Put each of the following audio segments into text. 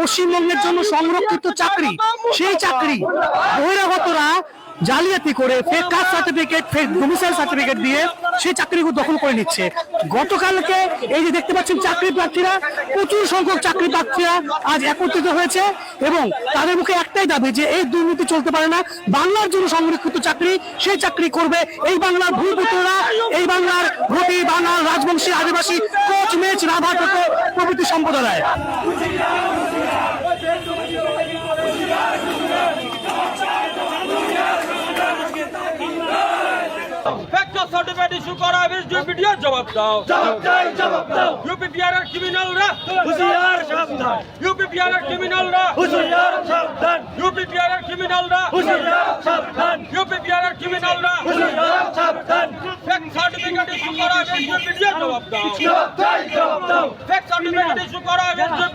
পশ্চিমবঙ্গের জন্য সংরক্ষিত চাকরি, সেই চাকরি বহিরাগতরা জালিয়াতি করে fake caste certificate, fake domicile certificate দিয়ে সেই চাকরিগুলো দখল করে নিচ্ছে। গতকালকে এই যে দেখতে পাচ্ছেন চাকরি প্রার্থীরা, প্রচুর সংখ্যক চাকরি প্রার্থীরা আজ একত্রিত হয়েছে এবং তাদের মুখে একটাই দাবি যে এই দুর্নীতি চলতে পারে না। বাংলার জন্য সংরক্ষিত চাকরি, সেই চাকরি করবে এই বাংলার ভূমিপুত্ররা, এই বাংলার ঘটি, বাঙাল, রাজবংশী, আদিবাসী, কোচ, মেচ, রাভা থেকে প্রভৃতি সম্প্রদায়। সার্টিফিকেট ইস্যু করা ভিডিও জবাব দাও, জবাব দাও, জবাব দাও। ইউপি বিহারের ক্রিমিনালরা হুঁশিয়ার, সাবধান। ইউপি বিহারের ক্রিমিনালরা হুঁশিয়ার, সাবধান। ইউপি বিহারের ক্রিমিনালরা হুঁশিয়ার, সাবধান। ইউপি বিহারের ক্রিমিনালরা হুঁশিয়ার, সাবধান। ফেক সার্টিফিকেট ইস্যু করা ভিডিও জবাব দাও, জবাব দাও, জবাব দাও। ফেক সার্টিফিকেট ইস্যু করা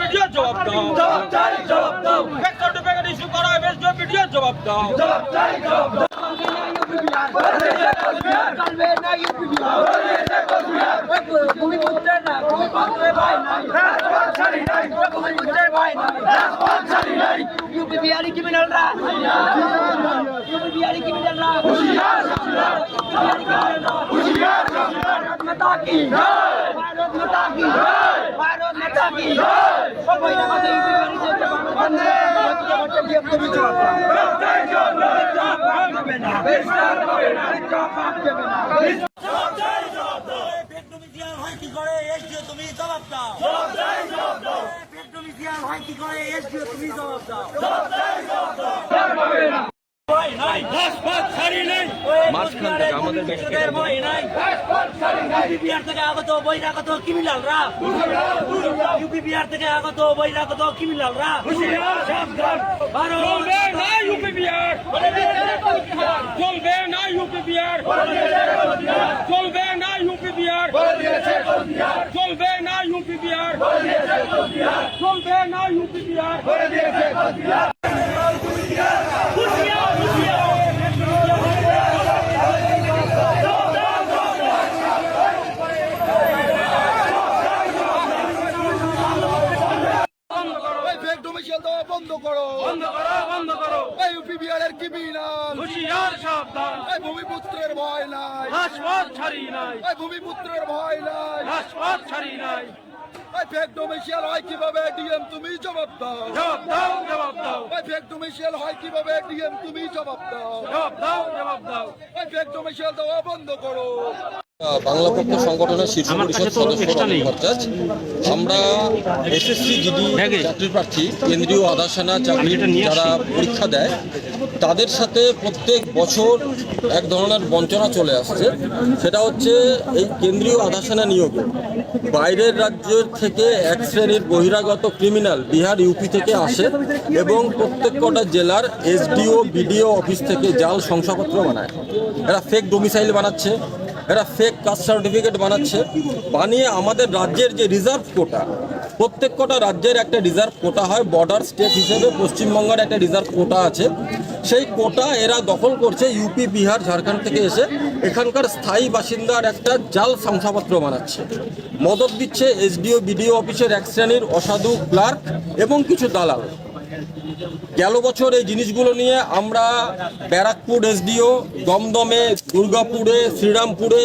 ভিডিও জবাব দাও, জবাব দাও, জবাব দাও। ফেক সার্টিফিকেট ইস্যু করা ভিডিও জবাব দাও, জবাব দাও, জবাব দাও। চলবে না ইউপি বিহার, ভূমিপুত্রের না, ভূমিপুত্রের ভাই নাই, ভূমিপুত্রের ভাই নাই। ইউপি বিহারি ক্রিমিনালরা, ইউপি বিহারি ক্রিমিনালরা হুঁশিয়ার, হুঁশিয়ার। ভারত মাতা কি জয়, ভারত মাতা কি জয়, ভারত মাতা কি জয়। সবাই আমাদের ইউপি বিহারি যে বাংলাদেশে তুমি জবাব দাও, জবাব দেবে না, বেশার হবে না, জবাব দেবে না। কি করে এসডিও তুমি জবাব দাও, জবাব দাও, জবাব দাও। পেট্রোমিশিয়াল হয় কি করে এসডিও তুমি জবাব দাও, জবাব দাও, জবাব দাও। হবে না ভয় নাই, রাজপথ ছাড়ি নাই, মাঝখান থেকে আমাদের দেশের ভয় নাই, রাজপথ ছাড়ি নাই। ইউপি বিহার থেকে আগত বহিরাগত ক্রিমিনালরা, ইউপি বিহার থেকে আগত বহিরাগত ক্রিমিনালরা হুঁশিয়ার, সাবধান। চলবে না ইউপি বিহার, চলবে না ইউপি বিহার, চলবে না ইউপি বিহার, চলবে না ইউপি বিহার, চলবে না ইউপি বিহার। বন্ধ করো, বন্ধ করো, বন্ধ করো। ইউপি বিহারের ক্রিমিনাল হুঁশিয়ার, সাবধান। ভূমিপুত্রের ভয় নাই, রাজপথ ছাড়ি নাই, ভূমিপুত্রের ভয় নাই, রাজপথ ছাড়ি নাই। ফেক ডোমিসাইল হয় কিভাবে ডিএম তুমি জবাব দাও, জবাব দাও, জবাব দাও। ফেক ডোমিসাইল হয় কিভাবে ডিএম তুমি জবাব দাও, জবাব দাও, জবাব দাও। ফেক ডোমিসাইল দেওয়া বন্ধ করো। বাংলা পক্ষ সংগঠনের শীর্ষ পরিষদ সদস্য ভট্টাচার্য, আমরা এসএসসি জিডি চাকরি প্রার্থী, কেন্দ্রীয় আধা সেনা চাকরি যারা পরীক্ষা দেয় তাদের সাথে প্রত্যেক বছর এক ধরনের বঞ্চনা চলে আসছে। সেটা হচ্ছে এই কেন্দ্রীয় আধা সেনা নিয়োগে বাইরের রাজ্য থেকে এক শ্রেণীর বহিরাগত ক্রিমিনাল বিহার, ইউপি থেকে আসে এবং প্রত্যেক কটা জেলার এসডিও, বিডিও অফিস থেকে জাল শংসাপত্র বানায়। এরা ফেক ডোমিসাইল বানাচ্ছে, এরা ফেক কাস্ট সার্টিফিকেট বানাচ্ছে, বানিয়ে আমাদের রাজ্যের যে রিজার্ভ কোটা, প্রত্যেক কটা রাজ্যের একটা রিজার্ভ কোটা হয়, বর্ডার স্টেট হিসেবে পশ্চিমবঙ্গের একটা রিজার্ভ কোটা আছে, সেই কোটা এরা দখল করছে। ইউপি, বিহার, ঝাড়খণ্ড থেকে এসে এখানকার স্থায়ী বাসিন্দার একটা জাল শংসাপত্র বানাচ্ছে, মদত দিচ্ছে এসডিও, বিডিও অফিসের এক শ্রেণীর অসাধু ক্লার্ক এবং কিছু দালাল। গেল বছর এই জিনিসগুলো নিয়ে আমরা ব্যারাকপুর এসডিও, দমদমে, দুর্গাপুরে, শ্রীরামপুরে,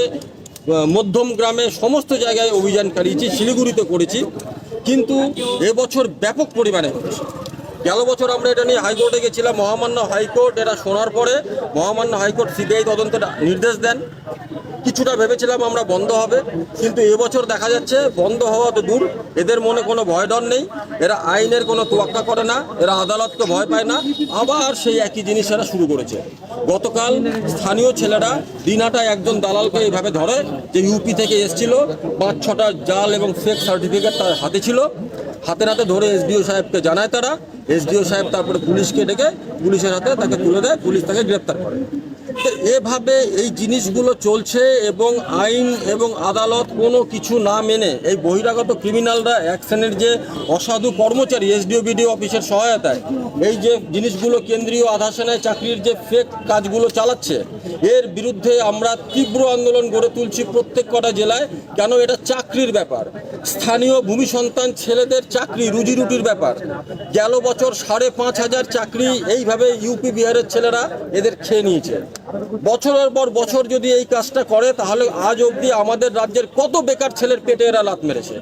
মধ্যমগ্রামে সমস্ত জায়গায় অভিযান চালিয়েছি, শিলিগুড়িতে করেছি, কিন্তু এবছর ব্যাপক পরিমাণে হচ্ছে। গেল বছর আমরা এটা নিয়ে হাইকোর্টে গেছিলাম, মহামান্য হাইকোর্ট এটা শোনার পরে মহামান্য হাইকোর্ট সিবিআই তদন্তের নির্দেশ দেন। কিছুটা ভেবেছিলাম আমরা বন্ধ হবে, কিন্তু এবছর দেখা যাচ্ছে বন্ধ হওয়া তো দূর, এদের মনে কোনো ভয় ডর নেই, এরা আইনের কোনো তোয়াক্কা করে না, এরা আদালতকে ভয় পায় না, আবার সেই একই জিনিস এরা শুরু করেছে। গতকাল স্থানীয় ছেলেরা দিনহাটায় একজন দালালকে এইভাবে ধরে যে ইউপি থেকে এসেছিল, 5-6টা জাল এবং ফেক সার্টিফিকেট তার হাতে ছিল, হাতে হাতে ধরে এসডিও সাহেবকে জানায় তারা, এসডিও সাহেব তারপরে পুলিশকে ডেকে পুলিশের হাতে তাকে তুলে দেয়, পুলিশ তাকে গ্রেপ্তার করে। তো এভাবে এই জিনিসগুলো চলছে এবং আইন এবং আদালত কোনো কিছু না মেনে এই বহিরাগত ক্রিমিনালরা অ্যাকশনের যে অসাধু কর্মচারী এসডিও বিডিও অফিসের সহায়তায় এই যে জিনিসগুলো কেন্দ্রীয় আধা সেনায় চাকরির যে ফেক কাজগুলো চালাচ্ছে, এর বিরুদ্ধে আমরা তীব্র আন্দোলন গড়ে তুলছি প্রত্যেক কটা জেলায়। কেন এটা চাকরির ব্যাপার, স্থানীয় ভূমি সন্তান ছেলেদের চাকরি রুজি রুটির ব্যাপার। গেল বছর 5,500 চাকরি এইভাবে ইউপি বিহারের ছেলেরা এদের খেয়ে নিয়েছে। বছরের পর বছর যদি এই কাজটা করে তাহলে আজ অবধি আমাদের রাজ্যের কত বেকার ছেলের পেটে এরা লাথ মেরেছে।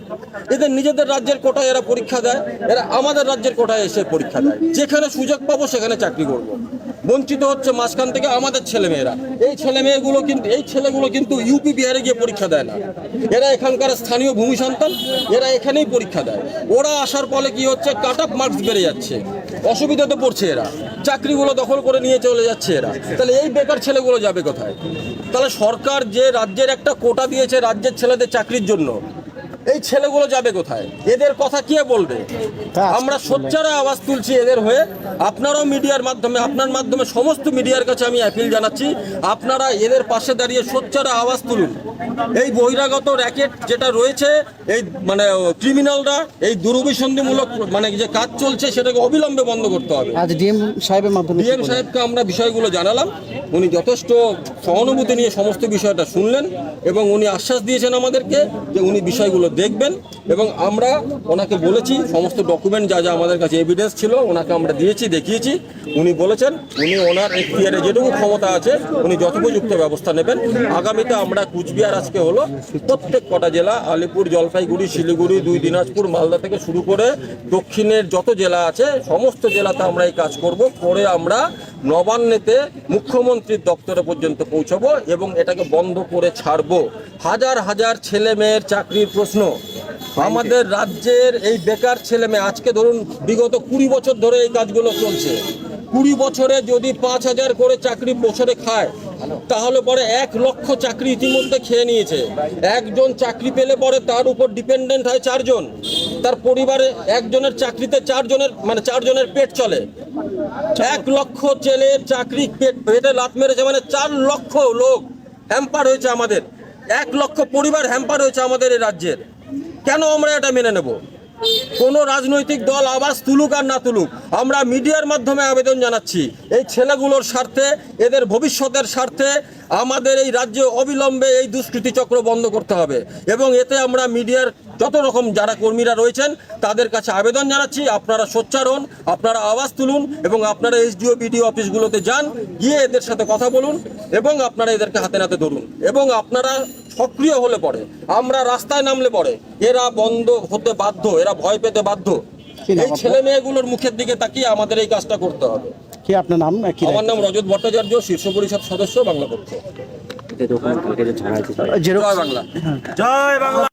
এদের নিজেদের রাজ্যের কোটায় এরা পরীক্ষা দেয়, এরা আমাদের রাজ্যের কোটায় এসে পরীক্ষা দেয়। যেখানে সুযোগ পাবো সেখানে চাকরি করবো। বঞ্চিত হচ্ছে মাঝখান থেকে আমাদের ছেলেমেয়েরা। এই ছেলেগুলো কিন্তু ইউপি বিহারে গিয়ে পরীক্ষা দেয় না, এরা এখানকার স্থানীয় ভূমি সন্তান, এরা এখানেই পরীক্ষা দেয়। ওরা আসার ফলে কি হচ্ছে, কাট অফ মার্কস বেড়ে যাচ্ছে, অসুবিধাতে পড়ছে এরা, চাকরিগুলো দখল করে নিয়ে চলে যাচ্ছে এরা। তাহলে এই বেকার ছেলেগুলো যাবে কোথায়? তাহলে সরকার যে রাজ্যের একটা কোটা দিয়েছে রাজ্যের ছেলেদের চাকরির জন্য, এই ছেলেগুলো যাবে কোথায়? এদের কথা কে বলবে? আমরা সোচ্চার আওয়াজ তুলছি এদের হয়ে। আপনারাও মিডিয়ার মাধ্যমে, আপনার মাধ্যমে সমস্ত মিডিয়ার কাছে আমি অ্যাপিল জানাচ্ছি, আপনারা এদের পাশে দাঁড়িয়ে সোচ্চার আওয়াজ তুলুন। এই বহিরাগত র্যাকেট যেটা রয়েছে, এই মানে ক্রিমিনালরা এই দুরভিসন্ধিমূলক মানে যে কাজ চলছে সেটাকে অবিলম্বে বন্ধ করতে হবে। আজ ডিএম সাহেবের মাধ্যমে ডিএম সাহেবকে আমরা বিষয়গুলো জানালাম, উনি যথেষ্ট সহানুভূতি নিয়ে সমস্ত বিষয়টা শুনলেন এবং উনি আশ্বাস দিয়েছেন আমাদেরকে যে উনি বিষয়গুলো দেখবেন। এবং আমরা ওনাকে বলেছি সমস্ত ডকুমেন্ট যা যা আমাদের কাছে এভিডেন্স ছিল ওনাকে আমরা দিয়েছি, দেখিয়েছি। উনি বলেছেন উনি ওনার এখতিয়ারে যেটুকু ক্ষমতা আছে উনি যথোপযুক্ত ব্যবস্থা নেবেন। আগামীতে আমরা কুচবিহার আজকে হলো প্রত্যেক কটা জেলা, আলিপুর, জলপাইগুড়ি, শিলিগুড়ি, 2 দিনাজপুর, মালদা থেকে শুরু করে দক্ষিণের যত জেলা আছে সমস্ত জেলাতে আমরা এই কাজ করব। করে আমরা নবান্নেতে মুখ্যমন্ত্রীর দপ্তরে পর্যন্ত পৌঁছাবো এবং এটাকে বন্ধ করে ছাড়বো। হাজার হাজার ছেলে মেয়ের চাকরির প্রশ্ন, আমাদের রাজ্যের এই বেকার ছেলে মেয়ে, আজকে ধরুন বিগত 20 বছর ধরে এই কাজগুলো চলছে। 20 বছরে যদি 5,000 করে চাকরি বছরে খায় তাহলে পরে 1 লক্ষ চাকরি ইতিমধ্যে খেয়ে নিয়েছে। একজন চাকরি পেলে পরে তার উপর ডিপেন্ডেন্ট হয় 4 জন, তার পরিবারে একজনের চাকরিতে 4 জনের পেট চলে। 1 লক্ষ ছেলের চাকরি পেটে লাথ মেরেছে, মানে 4 লক্ষ লোক হ্যাম্পার হয়েছে আমাদের, 1 লক্ষ পরিবার হ্যাম্পার হয়েছে আমাদের এই রাজ্যের। কেন আমরা এটা মেনে নেব? কোনো রাজনৈতিক দল আওয়াজ তুলুক আর না তুলুক, আমরা মিডিয়ার মাধ্যমে আবেদন জানাচ্ছি এই ছেলেগুলোর স্বার্থে, এদের ভবিষ্যতের স্বার্থে আমাদের এই রাজ্যে অবিলম্বে এই দুষ্কৃতি চক্র বন্ধ করতে হবে। এবং এতে আমরা মিডিয়ার যত রকম যারা কর্মীরা রয়েছেন তাদের কাছে আবেদন জানাচ্ছি, আপনারা সোচ্চার হন, আপনারা আওয়াজ তুলুন এবং আপনারা এসডিও বিডিও অফিসগুলোতে যান, গিয়ে এদের সাথে কথা বলুন এবং আপনারা এদেরকে হাতে নাতে ধরুন। এবং আপনারা সক্রিয় হলে পরে, আমরা রাস্তায় নামলে পরে এরা বন্ধ হতে বাধ্য, এরা ভয় পেতে বাধ্য। এই ছেলে মেয়েগুলোর মুখের দিকে তাকিয়ে আমাদের এই কাজটা করতে হবে। কি আপনার নাম? আমার নাম রজত ভট্টাচার্য, শীর্ষ পরিষদ সদস্য, বাংলা পক্ষ। জেরক্স জয় বাংলা। জয় বাংলা।